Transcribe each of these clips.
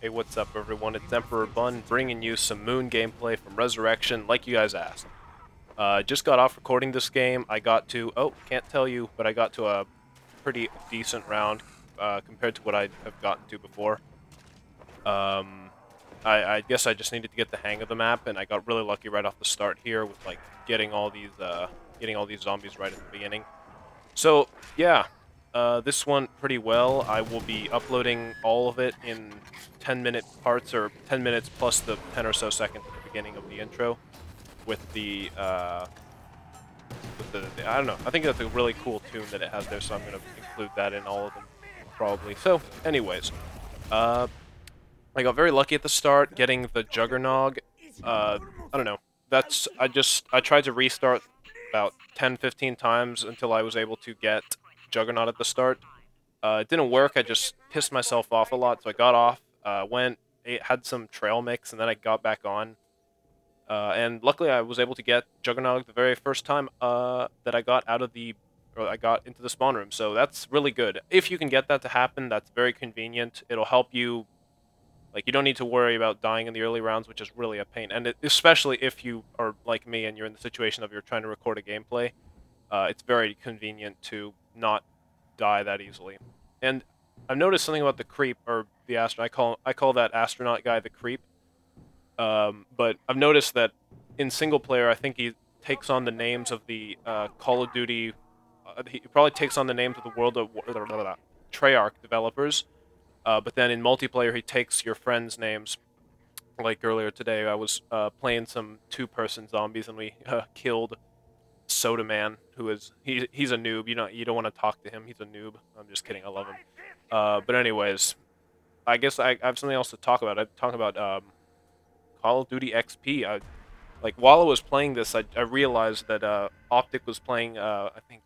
Hey, what's up everyone? It's Emperor Bun bringing you some Moon gameplay from Resurrection like you guys asked. Just got off recording this game. I got to, can't tell you, but I got to a pretty decent round compared to what I have gotten to before. I guess I just needed to get the hang of the map, and I got really lucky right off the start here with like getting all these zombies right at the beginning. So yeah, this went pretty well. I will be uploading all of it in 10-minute parts, or 10 minutes plus the 10 or so seconds at the beginning of the intro, with the I don't know. I think that's a really cool tune that it has there, so I'm gonna include that in all of them probably. So, anyways, I got very lucky at the start getting the Juggernog. I don't know. I tried to restart about 10-15 times until I was able to get Juggernaut at the start. It didn't work. I just pissed myself off a lot, so I got off, had some trail mix, and then I got back on. And luckily, I was able to get Juggernaut the very first time that I got I got into the spawn room. So that's really good. If you can get that to happen, that's very convenient. It'll help you. Like, you don't need to worry about dying in the early rounds, which is really a pain. And especially if you are like me and you're in the situation of you're trying to record a gameplay, it's very convenient to not die that easily. And I've noticed something about the creep, or the astronaut. I call that astronaut guy the creep. But I've noticed that in single player, I think he takes on the names of the Call of Duty. He probably takes on the names of the World of Treyarch developers. But then in multiplayer, he takes your friends' names. Like earlier today, I was playing some two-person zombies, and we killed Soda Man, who is he's a noob. You don't want to talk to him. He's a noob. I'm just kidding. I love him. But anyways, I guess I have something else to talk about. I'm talking about Call of Duty XP. Like, while I was playing this, I realized that Optic was playing. I think.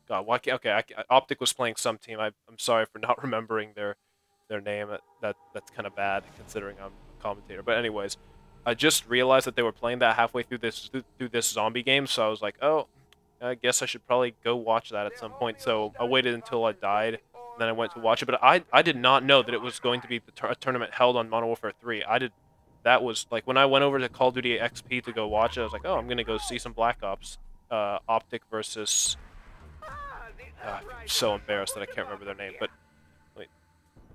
God, why can't, okay, Optic was playing some team. I'm sorry for not remembering their name. That's kind of bad considering I'm a commentator. But anyways, I just realized that they were playing that halfway through this zombie game. So I was like, oh, I guess I should probably go watch that at some point. So I waited until I died, and then I went to watch it. But I did not know that it was going to be a tournament held on Modern Warfare 3. That was like when I went over to Call of Duty XP to go watch it. I was like, oh, I'm gonna go see some Black Ops, Optic versus. I'm so embarrassed that I can't remember their name, but wait.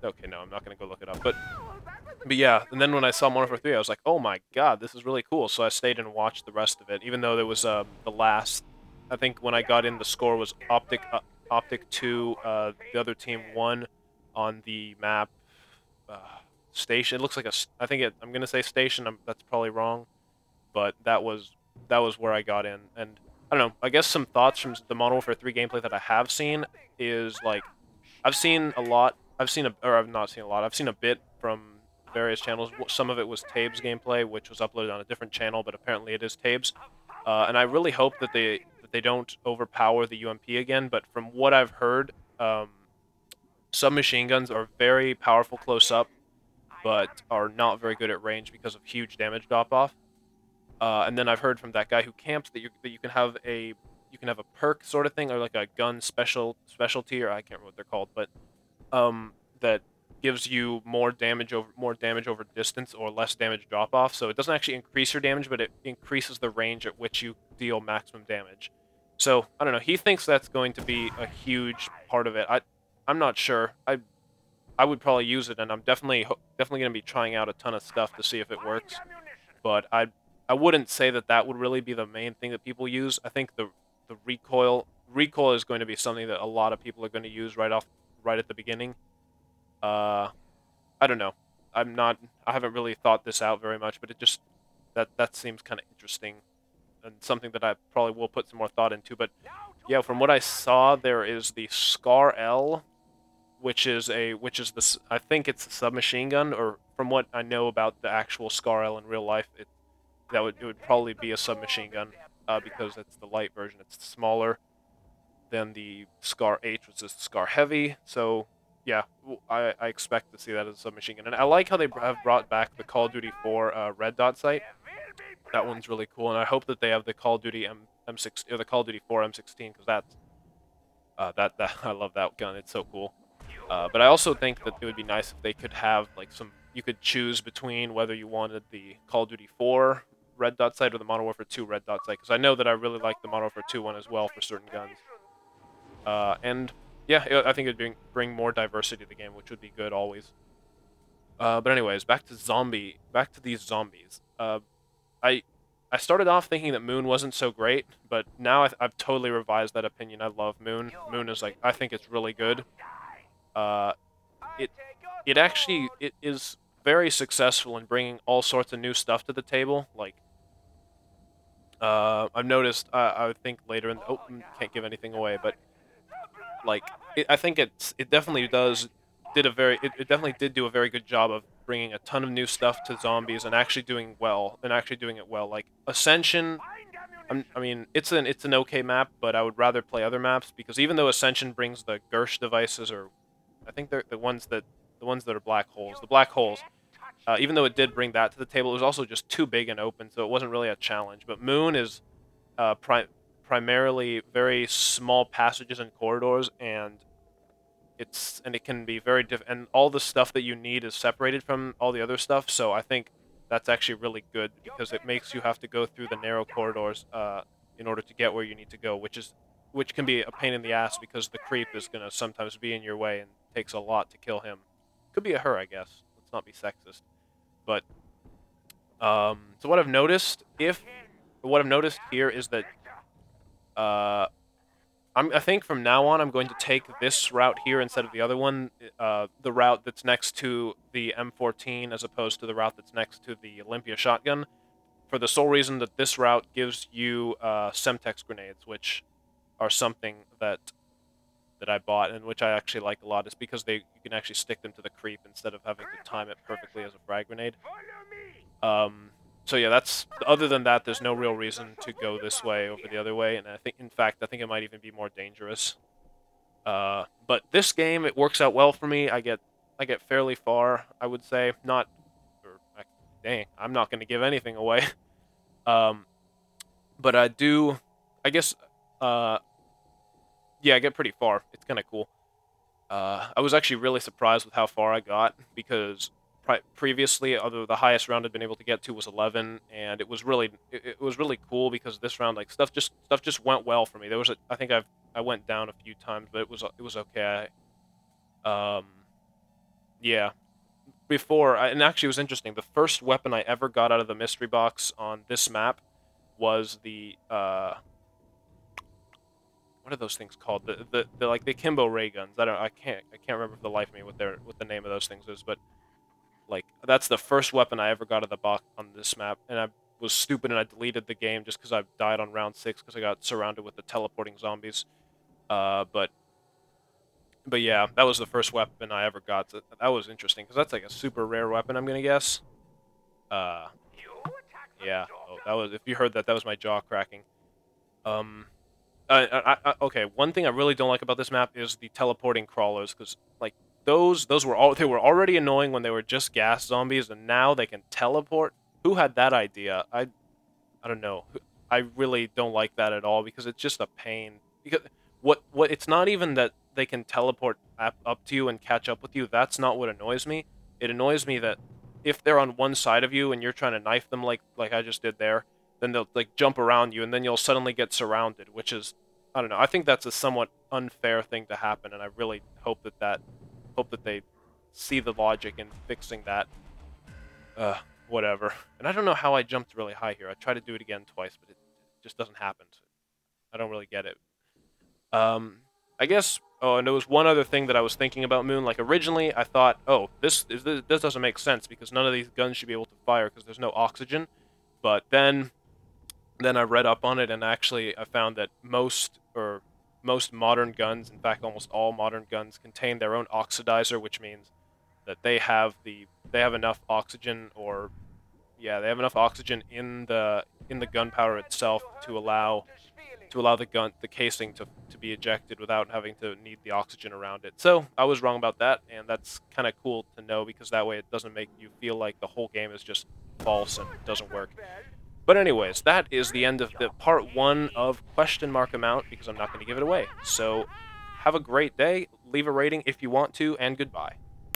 Okay, no, I'm not gonna go look it up. But yeah, and then when I saw Modern Warfare 3, I was like, oh my god, this is really cool. So I stayed and watched the rest of it, even though there was the last. I think when I got in, the score was Optic 2. The other team won on the map Station. It looks like I'm gonna say Station. That's probably wrong, but that was where I got in. And I don't know, I guess some thoughts from the Modern Warfare 3 gameplay that I have seen is, like, I've seen a lot, or I've not seen a lot, I've seen a bit from various channels. Some of it was Tabes gameplay, which was uploaded on a different channel, but apparently it is Tabes. And I really hope that they don't overpower the UMP again, but from what I've heard, submachine guns are very powerful close up, but are not very good at range because of huge damage drop-off. And then I've heard from that guy who camps that you can have a perk sort of thing, or like a gun specialty, or I can't remember what they're called, but that gives you more damage over distance, or less damage drop off. So it doesn't actually increase your damage, but it increases the range at which you deal maximum damage. So I don't know. He thinks that's going to be a huge part of it. I'm not sure. I would probably use it, and I'm definitely going to be trying out a ton of stuff to see if it works. But I wouldn't say that would really be the main thing that people use. I think the recoil is going to be something that a lot of people are going to use right at the beginning. I don't know. I haven't really thought this out very much, but it just that seems kind of interesting, and something that I probably will put some more thought into. But yeah, from what I saw, there is the Scar L, which is this. I think it's a submachine gun, or from what I know about the actual Scar L in real life, it would probably be a submachine gun, because it's the light version. It's smaller than the Scar H, which is the Scar Heavy. So yeah, I expect to see that as a submachine gun. And I like how they have brought back the Call of Duty 4 red dot sight. That one's really cool, and I hope that they have the Call of Duty M6 or the Call of Duty 4 M16, because That I love that gun. It's so cool. But I also think that it would be nice if they could have like some. You could choose between whether you wanted the Call of Duty 4 red dot sight or the Modern Warfare 2 red dot sight, because I know that I really like the Modern Warfare 2 one as well for certain guns. And yeah, I think it'd bring more diversity to the game, which would be good always. But anyways, back to these zombies. I I started off thinking that Moon wasn't so great, but now I've totally revised that opinion. I love Moon. Moon is like, I think it's really good. Uh, it it is very successful in bringing all sorts of new stuff to the table. Like, I've noticed. I think later in can't give anything away, but like, I think it definitely it definitely did do a very good job of bringing a ton of new stuff to zombies and actually doing it well. Like Ascension, I mean, it's an okay map, but I would rather play other maps because even though Ascension brings the Gersh devices, or I think they're the ones that are black holes, the black holes. Even though it did bring that to the table, it was also just too big and open, so it wasn't really a challenge. But Moon is primarily very small passages and corridors, and it can be very and all the stuff that you need is separated from all the other stuff. So I think that's actually really good because it makes you have to go through the narrow corridors in order to get where you need to go, which can be a pain in the ass because the creep is gonna sometimes be in your way and takes a lot to kill him. Could be a her, I guess. Let's not be sexist. But so what I've noticed here is that I think from now on I'm going to take this route here instead of the other one, the route that's next to the M14 as opposed to the route that's next to the Olympia shotgun, for the sole reason that this route gives you Semtex grenades, which are something that I bought and which I actually like a lot, is because you can actually stick them to the creep instead of having to time it perfectly as a frag grenade. So yeah, other than that, there's no real reason to go this way over the other way, and in fact, I think it might even be more dangerous. But this game, it works out well for me. I get fairly far, I would say. Dang, I'm not going to give anything away. But I guess, yeah, I get pretty far. It's kind of cool. I was actually really surprised with how far I got, because previously, although the highest round I'd been able to get to was 11, and it was really cool because this round, like, stuff just went well for me. I think I went down a few times, but it was okay. Yeah. And actually it was interesting. The first weapon I ever got out of the mystery box on this map was the what are those things called? The like the Kimbo ray guns. I can't remember for the life of me what the name of those things is, but like, that's the first weapon I ever got out of the box on this map, and I was stupid and I deleted the game just because I died on round 6 because I got surrounded with the teleporting zombies. But yeah, that was the first weapon I ever got. So that was interesting because that's like a super rare weapon, I'm gonna guess. Yeah. If you heard that, that was my jaw cracking. Okay, one thing I really don't like about this map is the teleporting crawlers, because like they were already annoying when they were just gas zombies, and now they can teleport. Who had that idea? I don't know. I really don't like that at all because it's just a pain. Because it's not even that they can teleport up to you and catch up with you. That's not what annoys me. It annoys me that if they're on one side of you and you're trying to knife them like I just did there, then they'll like jump around you and then you'll suddenly get surrounded, which is, I don't know. I think that's a somewhat unfair thing to happen, and I really hope that they see the logic in fixing that. Whatever. And I don't know how I jumped really high here. I tried to do it again twice, but it just doesn't happen. I don't really get it. I guess. Oh, and there was one other thing that I was thinking about Moon. Like, originally, I thought, oh, this doesn't make sense because none of these guns should be able to fire because there's no oxygen. But then I read up on it, and actually I found that most modern guns, in fact almost all modern guns, contain their own oxidizer, which means that they have enough oxygen, they have enough oxygen in the gunpowder itself to allow the casing to be ejected without having to need the oxygen around it. So I was wrong about that, and that's kind of cool to know because that way it doesn't make you feel like the whole game is just false and doesn't work. But anyways, that is the end of the part 1 of Question Mark Amount, because I'm not going to give it away. So have a great day. Leave a rating if you want to, and goodbye.